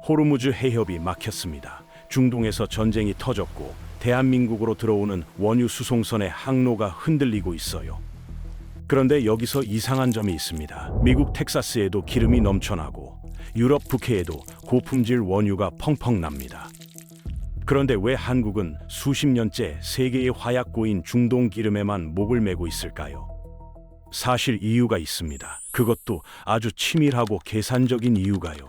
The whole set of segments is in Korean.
호르무즈 해협이 막혔습니다. 중동에서 전쟁이 터졌고 대한민국으로 들어오는 원유 수송선의 항로가 흔들리고 있어요. 그런데 여기서 이상한 점이 있습니다. 미국 텍사스에도 기름이 넘쳐나고 유럽 북해에도 고품질 원유가 펑펑 납니다. 그런데 왜 한국은 수십 년째 세계의 화약고인 중동 기름에만 목을 메고 있을까요? 사실 이유가 있습니다. 그것도 아주 치밀하고 계산적인 이유가요.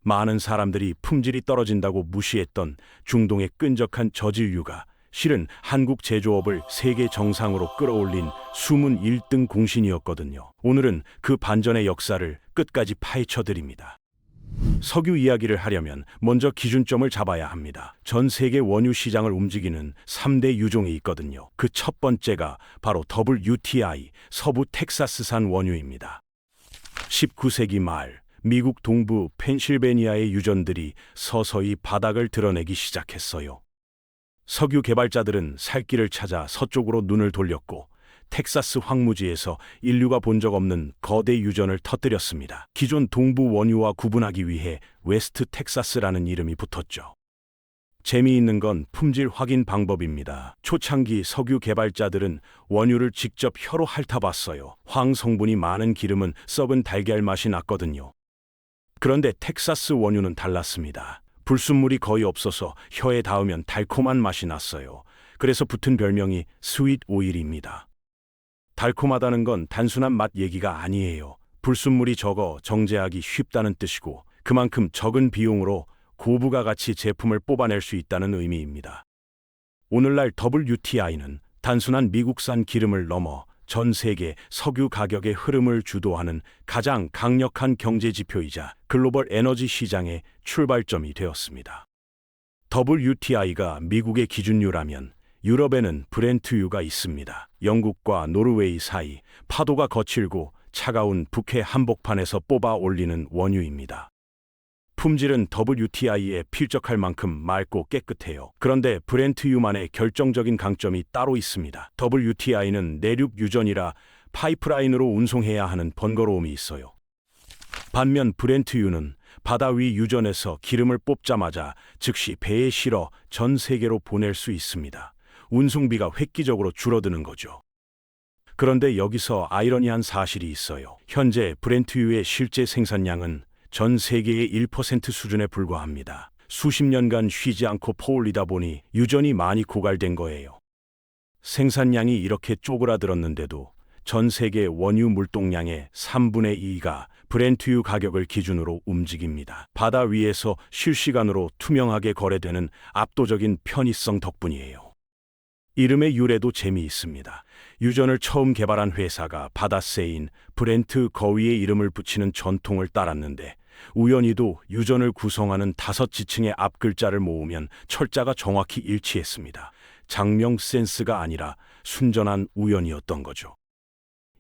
많은 사람들이 품질이 떨어진다고 무시했던 중동의 끈적한 저질유가 실은 한국 제조업을 세계 정상으로 끌어올린 숨은 1등 공신이었거든요. 오늘은 그 반전의 역사를 끝까지 파헤쳐 드립니다. 석유 이야기를 하려면 먼저 기준점을 잡아야 합니다. 전 세계 원유 시장을 움직이는 3대 유종이 있거든요. 그 첫 번째가 바로 WTI, 서부 텍사스산 원유입니다. 19세기 말 미국 동부 펜실베니아의 유전들이 서서히 바닥을 드러내기 시작했어요. 석유 개발자들은 살 길을 찾아 서쪽으로 눈을 돌렸고 텍사스 황무지에서 인류가 본 적 없는 거대 유전을 터뜨렸습니다. 기존 동부 원유와 구분하기 위해 웨스트 텍사스라는 이름이 붙었죠. 재미있는 건 품질 확인 방법입니다. 초창기 석유 개발자들은 원유를 직접 혀로 핥아봤어요. 황 성분이 많은 기름은 썩은 달걀 맛이 났거든요. 그런데 텍사스 원유는 달랐습니다. 불순물이 거의 없어서 혀에 닿으면 달콤한 맛이 났어요. 그래서 붙은 별명이 스윗 오일입니다. 달콤하다는 건 단순한 맛 얘기가 아니에요. 불순물이 적어 정제하기 쉽다는 뜻이고 그만큼 적은 비용으로 고부가 가치 제품을 뽑아낼 수 있다는 의미입니다. 오늘날 WTI는 단순한 미국산 기름을 넘어 전 세계 석유 가격의 흐름을 주도하는 가장 강력한 경제 지표이자 글로벌 에너지 시장의 출발점이 되었습니다. WTI가 미국의 기준유라면 유럽에는 브렌트유가 있습니다. 영국과 노르웨이 사이 파도가 거칠고 차가운 북해 한복판에서 뽑아 올리는 원유입니다. 품질은 WTI에 필적할 만큼 맑고 깨끗해요. 그런데 브렌트유만의 결정적인 강점이 따로 있습니다. WTI는 내륙 유전이라 파이프라인으로 운송해야 하는 번거로움이 있어요. 반면 브렌트유는 바다 위 유전에서 기름을 뽑자마자 즉시 배에 실어 전 세계로 보낼 수 있습니다. 운송비가 획기적으로 줄어드는 거죠. 그런데 여기서 아이러니한 사실이 있어요. 현재 브렌트유의 실제 생산량은 전 세계의 1% 수준에 불과합니다. 수십 년간 쉬지 않고 퍼올리다 보니 유전이 많이 고갈된 거예요. 생산량이 이렇게 쪼그라들었는데도 전 세계 원유 물동량의 3분의 2가 브렌트유 가격을 기준으로 움직입니다. 바다 위에서 실시간으로 투명하게 거래되는 압도적인 편의성 덕분이에요. 이름의 유래도 재미있습니다. 유전을 처음 개발한 회사가 바다새인 브렌트 거위에 이름을 붙이는 전통을 따랐는데 우연히도 유전을 구성하는 5지층의 앞글자를 모으면 철자가 정확히 일치했습니다. 장명 센스가 아니라 순전한 우연이었던 거죠.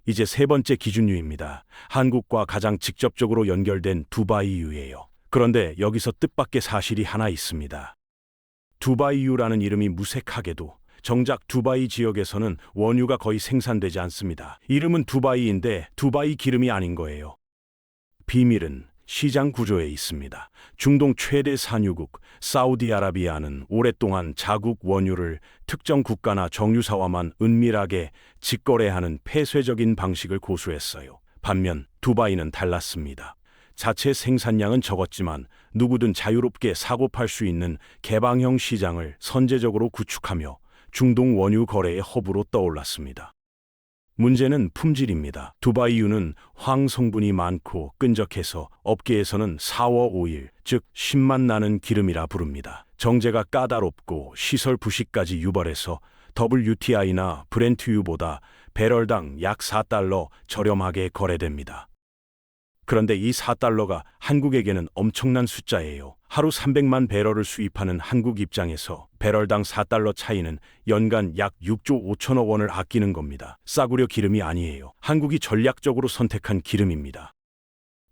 이제 세 번째 기준유입니다. 한국과 가장 직접적으로 연결된 두바이유예요. 그런데 여기서 뜻밖의 사실이 하나 있습니다. 두바이유라는 이름이 무색하게도 정작 두바이 지역에서는 원유가 거의 생산되지 않습니다. 이름은 두바이인데 두바이 기름이 아닌 거예요. 비밀은 시장 구조에 있습니다. 중동 최대 산유국 사우디아라비아는 오랫동안 자국 원유를 특정 국가나 정유사와만 은밀하게 직거래하는 폐쇄적인 방식을 고수했어요. 반면 두바이는 달랐습니다. 자체 생산량은 적었지만 누구든 자유롭게 사고 팔 수 있는 개방형 시장을 선제적으로 구축하며 중동 원유 거래의 허브로 떠올랐습니다. 문제는 품질입니다. 두바이유는 황 성분이 많고 끈적해서 업계에서는 사워 오일, 즉 신맛 나는 기름이라 부릅니다. 정제가 까다롭고 시설 부식까지 유발해서 WTI나 브렌트유보다 배럴당 약 4달러 저렴하게 거래됩니다. 그런데 이 4달러가 한국에게는 엄청난 숫자예요. 하루 300만 배럴을 수입하는 한국 입장에서 배럴당 4달러 차이는 연간 약 6조 5천억 원을 아끼는 겁니다. 싸구려 기름이 아니에요. 한국이 전략적으로 선택한 기름입니다.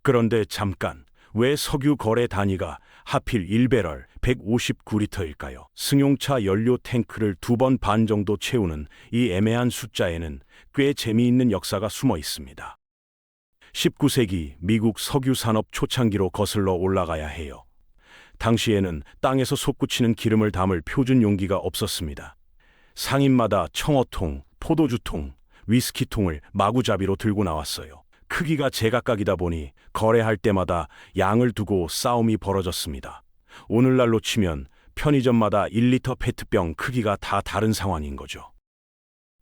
그런데 잠깐, 왜 석유 거래 단위가 하필 1배럴 159리터일까요? 승용차 연료 탱크를 2번 반 정도 채우는 이 애매한 숫자에는 꽤 재미있는 역사가 숨어 있습니다. 19세기 미국 석유 산업 초창기로 거슬러 올라가야 해요. 당시에는 땅에서 솟구치는 기름을 담을 표준 용기가 없었습니다. 상인마다 청어통, 포도주통, 위스키통을 마구잡이로 들고 나왔어요. 크기가 제각각이다 보니 거래할 때마다 양을 두고 싸움이 벌어졌습니다. 오늘날로 치면 편의점마다 1리터 페트병 크기가 다 다른 상황인 거죠.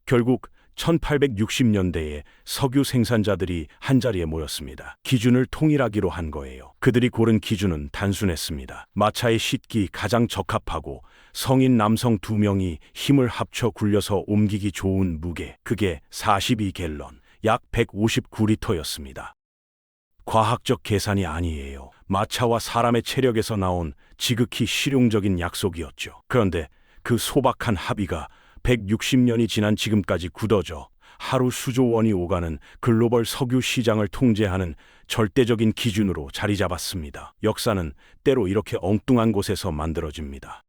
결국 1860년대에 석유 생산자들이 한자리에 모였습니다. 기준을 통일하기로 한 거예요. 그들이 고른 기준은 단순했습니다. 마차에 싣기 가장 적합하고 성인 남성 2명이 힘을 합쳐 굴려서 옮기기 좋은 무게, 그게 42갤런, 약 159리터였습니다. 과학적 계산이 아니에요. 마차와 사람의 체력에서 나온 지극히 실용적인 약속이었죠. 그런데 그 소박한 합의가 160년이 지난 지금까지 굳어져 하루 수조 원이 오가는 글로벌 석유 시장을 통제하는 절대적인 기준으로 자리 잡았습니다. 역사는 때로 이렇게 엉뚱한 곳에서 만들어집니다.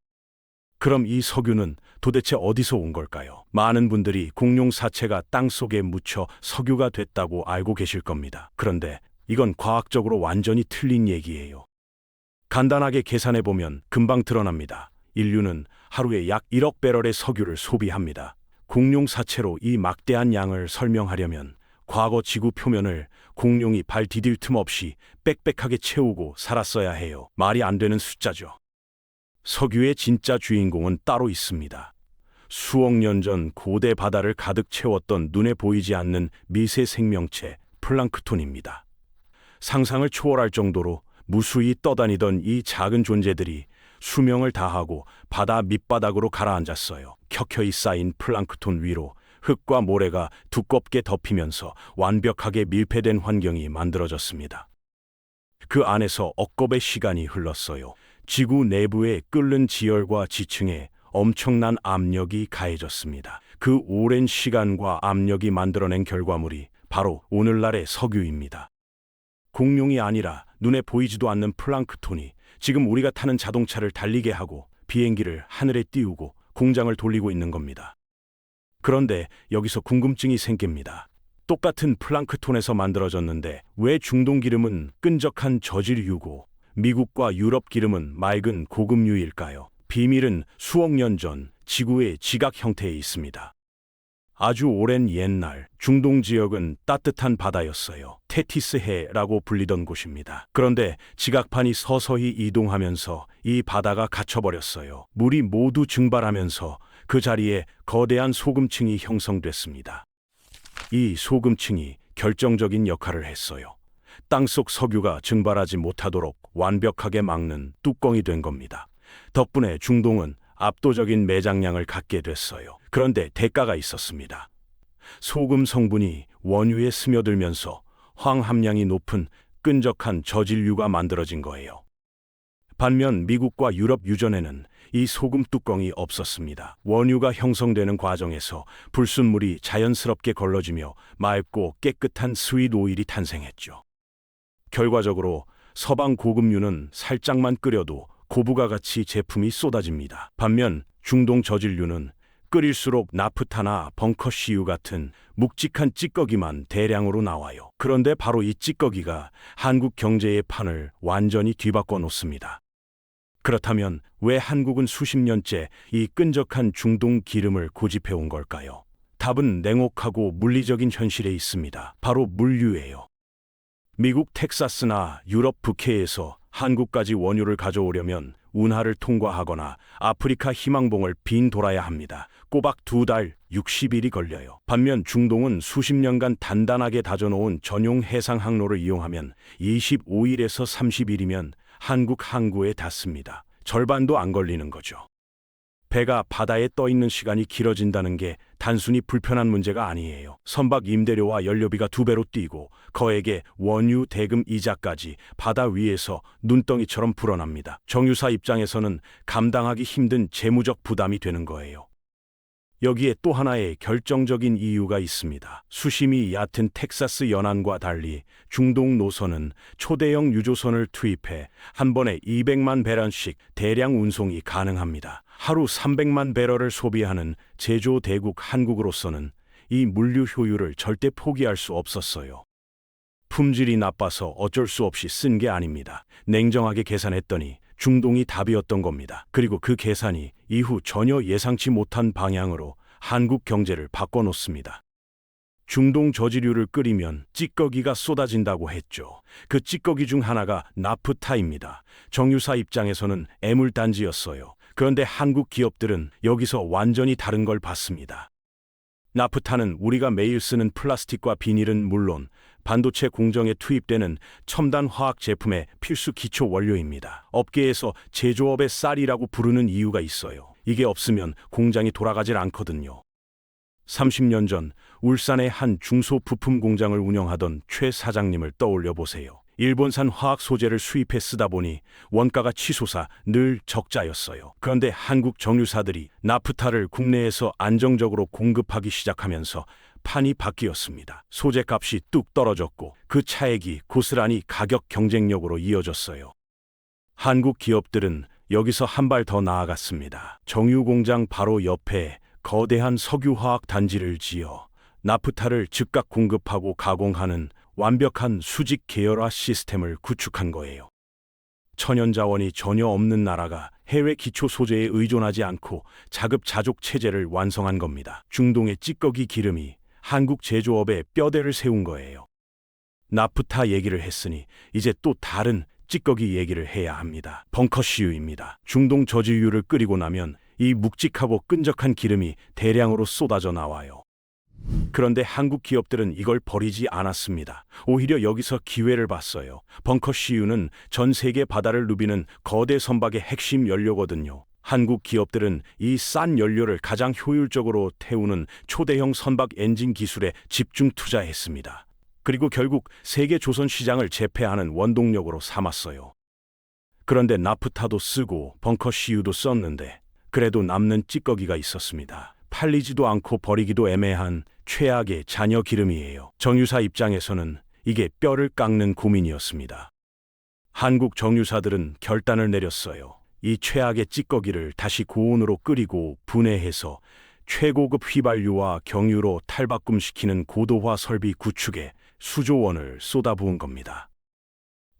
그럼 이 석유는 도대체 어디서 온 걸까요? 많은 분들이 공룡 사체가 땅속에 묻혀 석유가 됐다고 알고 계실 겁니다. 그런데 이건 과학적으로 완전히 틀린 얘기예요. 간단하게 계산해보면 금방 드러납니다. 인류는 하루에 약 1억 배럴의 석유를 소비합니다. 공룡 사체로 이 막대한 양을 설명하려면 과거 지구 표면을 공룡이 발 디딜 틈 없이 빽빽하게 채우고 살았어야 해요. 말이 안 되는 숫자죠. 석유의 진짜 주인공은 따로 있습니다. 수억 년 전 고대 바다를 가득 채웠던 눈에 보이지 않는 미세 생명체 플랑크톤입니다. 상상을 초월할 정도로 무수히 떠다니던 이 작은 존재들이 수명을 다하고 바다 밑바닥으로 가라앉았어요. 켜켜이 쌓인 플랑크톤 위로 흙과 모래가 두껍게 덮이면서 완벽하게 밀폐된 환경이 만들어졌습니다. 그 안에서 억겁의 시간이 흘렀어요. 지구 내부에 끓는 지열과 지층에 엄청난 압력이 가해졌습니다. 그 오랜 시간과 압력이 만들어낸 결과물이 바로 오늘날의 석유입니다. 공룡이 아니라 눈에 보이지도 않는 플랑크톤이 지금 우리가 타는 자동차를 달리게 하고 비행기를 하늘에 띄우고 공장을 돌리고 있는 겁니다. 그런데 여기서 궁금증이 생깁니다. 똑같은 플랑크톤에서 만들어졌는데 왜 중동 기름은 끈적한 저질유고 미국과 유럽 기름은 맑은 고급유일까요? 비밀은 수억 년 전 지구의 지각 형태에 있습니다. 아주 오랜 옛날 중동 지역은 따뜻한 바다였어요. 테티스해라고 불리던 곳입니다. 그런데 지각판이 서서히 이동하면서 이 바다가 갇혀버렸어요. 물이 모두 증발하면서 그 자리에 거대한 소금층이 형성됐습니다. 이 소금층이 결정적인 역할을 했어요. 땅속 석유가 증발하지 못하도록 완벽하게 막는 뚜껑이 된 겁니다. 덕분에 중동은 압도적인 매장량을 갖게 됐어요. 그런데 대가가 있었습니다. 소금 성분이 원유에 스며들면서 황함량이 높은 끈적한 저질유가 만들어진 거예요. 반면 미국과 유럽 유전에는 이 소금 뚜껑이 없었습니다. 원유가 형성되는 과정에서 불순물이 자연스럽게 걸러지며 맑고 깨끗한 스윗 오일이 탄생했죠. 결과적으로 서방 고급유는 살짝만 끓여도 고부가 같이 제품이 쏟아집니다. 반면 중동 저질유는 끓일수록 나프타나 벙커시유 같은 묵직한 찌꺼기만 대량으로 나와요. 그런데 바로 이 찌꺼기가 한국 경제의 판을 완전히 뒤바꿔 놓습니다. 그렇다면 왜 한국은 수십 년째 이 끈적한 중동 기름을 고집해온 걸까요? 답은 냉혹하고 물리적인 현실에 있습니다. 바로 물류예요. 미국 텍사스나 유럽 북해에서 한국까지 원유를 가져오려면 운하를 통과하거나 아프리카 희망봉을 빈 돌아야 합니다. 꼬박 2달 60일이 걸려요. 반면 중동은 수십 년간 단단하게 다져놓은 전용 해상 항로를 이용하면 25일에서 30일이면 한국 항구에 닿습니다. 절반도 안 걸리는 거죠. 배가 바다에 떠 있는 시간이 길어진다는 게 단순히 불편한 문제가 아니에요. 선박 임대료와 연료비가 2배로 뛰고 거액의 원유 대금 이자까지 바다 위에서 눈덩이처럼 불어납니다. 정유사 입장에서는 감당하기 힘든 재무적 부담이 되는 거예요. 여기에 또 하나의 결정적인 이유가 있습니다. 수심이 얕은 텍사스 연안과 달리 중동 노선은 초대형 유조선을 투입해 한 번에 200만 배럴씩 대량 운송이 가능합니다. 하루 300만 배럴을 소비하는 제조 대국 한국으로서는 이 물류 효율을 절대 포기할 수 없었어요. 품질이 나빠서 어쩔 수 없이 쓴 게 아닙니다. 냉정하게 계산했더니 중동이 답이었던 겁니다. 그리고 그 계산이 이후 전혀 예상치 못한 방향으로 한국 경제를 바꿔놓습니다. 중동 저지류를 끓이면 찌꺼기가 쏟아진다고 했죠. 그 찌꺼기 중 하나가 나프타입니다. 정유사 입장에서는 애물단지였어요. 그런데 한국 기업들은 여기서 완전히 다른 걸 봤습니다. 나프타는 우리가 매일 쓰는 플라스틱과 비닐은 물론 반도체 공정에 투입되는 첨단 화학 제품의 필수 기초 원료입니다. 업계에서 제조업의 쌀이라고 부르는 이유가 있어요. 이게 없으면 공장이 돌아가질 않거든요. 30년 전 울산의 한 중소부품 공장을 운영하던 최 사장님을 떠올려 보세요. 일본산 화학 소재를 수입해 쓰다 보니 원가가 치솟아 늘 적자였어요. 그런데 한국 정유사들이 나프타를 국내에서 안정적으로 공급하기 시작하면서 판이 바뀌었습니다. 소재값이 뚝 떨어졌고 그 차액이 고스란히 가격 경쟁력으로 이어졌어요. 한국 기업들은 여기서 한 발 더 나아갔습니다. 정유 공장 바로 옆에 거대한 석유화학 단지를 지어 나프타를 즉각 공급하고 가공하는 완벽한 수직 계열화 시스템을 구축한 거예요. 천연자원이 전혀 없는 나라가 해외 기초 소재에 의존하지 않고 자급자족 체제를 완성한 겁니다. 중동의 찌꺼기 기름이 한국 제조업의 뼈대를 세운 거예요. 나프타 얘기를 했으니 이제 또 다른 찌꺼기 얘기를 해야 합니다. 벙커시유입니다. 중동 저지유를 끓이고 나면 이 묵직하고 끈적한 기름이 대량으로 쏟아져 나와요. 그런데 한국 기업들은 이걸 버리지 않았습니다. 오히려 여기서 기회를 봤어요. 벙커시유는 전 세계 바다를 누비는 거대 선박의 핵심 연료거든요. 한국 기업들은 이 싼 연료를 가장 효율적으로 태우는 초대형 선박 엔진 기술에 집중 투자했습니다. 그리고 결국 세계 조선 시장을 제패하는 원동력으로 삼았어요. 그런데 나프타도 쓰고 벙커시유도 썼는데 그래도 남는 찌꺼기가 있었습니다. 팔리지도 않고 버리기도 애매한 최악의 잔여 기름이에요. 정유사 입장에서는 이게 뼈를 깎는 고민이었습니다. 한국 정유사들은 결단을 내렸어요. 이 최악의 찌꺼기를 다시 고온으로 끓이고 분해해서 최고급 휘발유와 경유로 탈바꿈시키는 고도화 설비 구축에 수조 원을 쏟아부은 겁니다.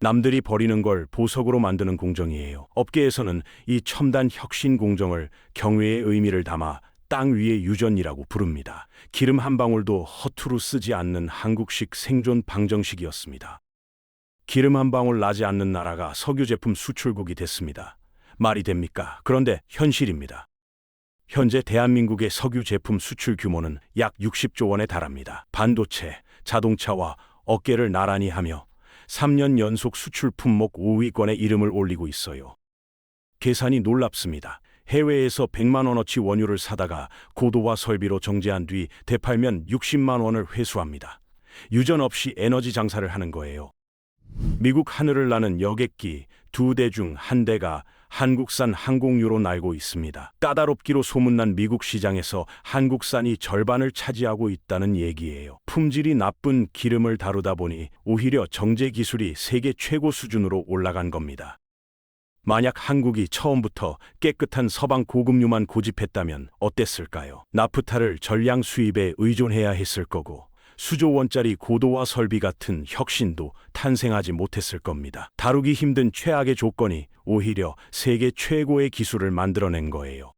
남들이 버리는 걸 보석으로 만드는 공정이에요. 업계에서는 이 첨단 혁신 공정을 경외의 의미를 담아 땅 위의 유전이라고 부릅니다. 기름 한 방울도 허투루 쓰지 않는 한국식 생존 방정식이었습니다. 기름 한 방울 나지 않는 나라가 석유 제품 수출국이 됐습니다. 말이 됩니까? 그런데 현실입니다. 현재 대한민국의 석유 제품 수출 규모는 약 60조 원에 달합니다. 반도체, 자동차와 어깨를 나란히 하며 3년 연속 수출 품목 5위권에 이름을 올리고 있어요. 계산이 놀랍습니다. 해외에서 100만 원어치 원유를 사다가 고도화 설비로 정제한 뒤 되팔면 60만 원을 회수합니다. 유전 없이 에너지 장사를 하는 거예요. 미국 하늘을 나는 여객기 2대 중 1대가 한국산 항공유로 날고 있습니다. 까다롭기로 소문난 미국 시장에서 한국산이 절반을 차지하고 있다는 얘기예요. 품질이 나쁜 기름을 다루다 보니 오히려 정제 기술이 세계 최고 수준으로 올라간 겁니다. 만약 한국이 처음부터 깨끗한 서방 고급유만 고집했다면 어땠을까요? 나프타를 전량 수입에 의존해야 했을 거고 수조 원짜리 고도화 설비 같은 혁신도 탄생하지 못했을 겁니다. 다루기 힘든 최악의 조건이 오히려 세계 최고의 기술을 만들어낸 거예요.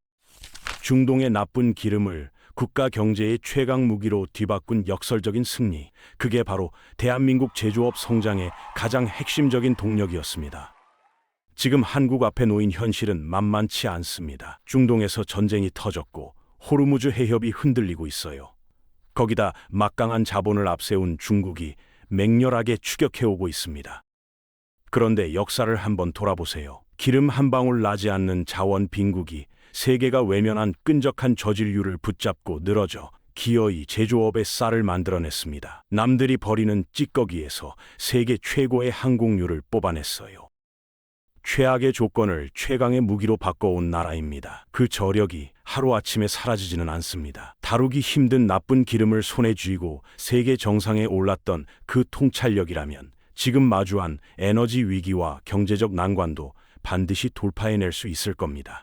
중동의 나쁜 기름을 국가 경제의 최강 무기로 뒤바꾼 역설적인 승리. 그게 바로 대한민국 제조업 성장의 가장 핵심적인 동력이었습니다. 지금 한국 앞에 놓인 현실은 만만치 않습니다. 중동에서 전쟁이 터졌고 호르무즈 해협이 흔들리고 있어요. 거기다 막강한 자본을 앞세운 중국이 맹렬하게 추격해오고 있습니다. 그런데 역사를 한번 돌아보세요. 기름 한 방울 나지 않는 자원 빈국이 세계가 외면한 끈적한 저질유를 붙잡고 늘어져 기어이 제조업의 쌀을 만들어냈습니다. 남들이 버리는 찌꺼기에서 세계 최고의 항공유를 뽑아냈어요. 최악의 조건을 최강의 무기로 바꿔온 나라입니다. 그 저력이 하루아침에 사라지지는 않습니다. 다루기 힘든 나쁜 기름을 손에 쥐고 세계 정상에 올랐던 그 통찰력이라면 지금 마주한 에너지 위기와 경제적 난관도 반드시 돌파해낼 수 있을 겁니다.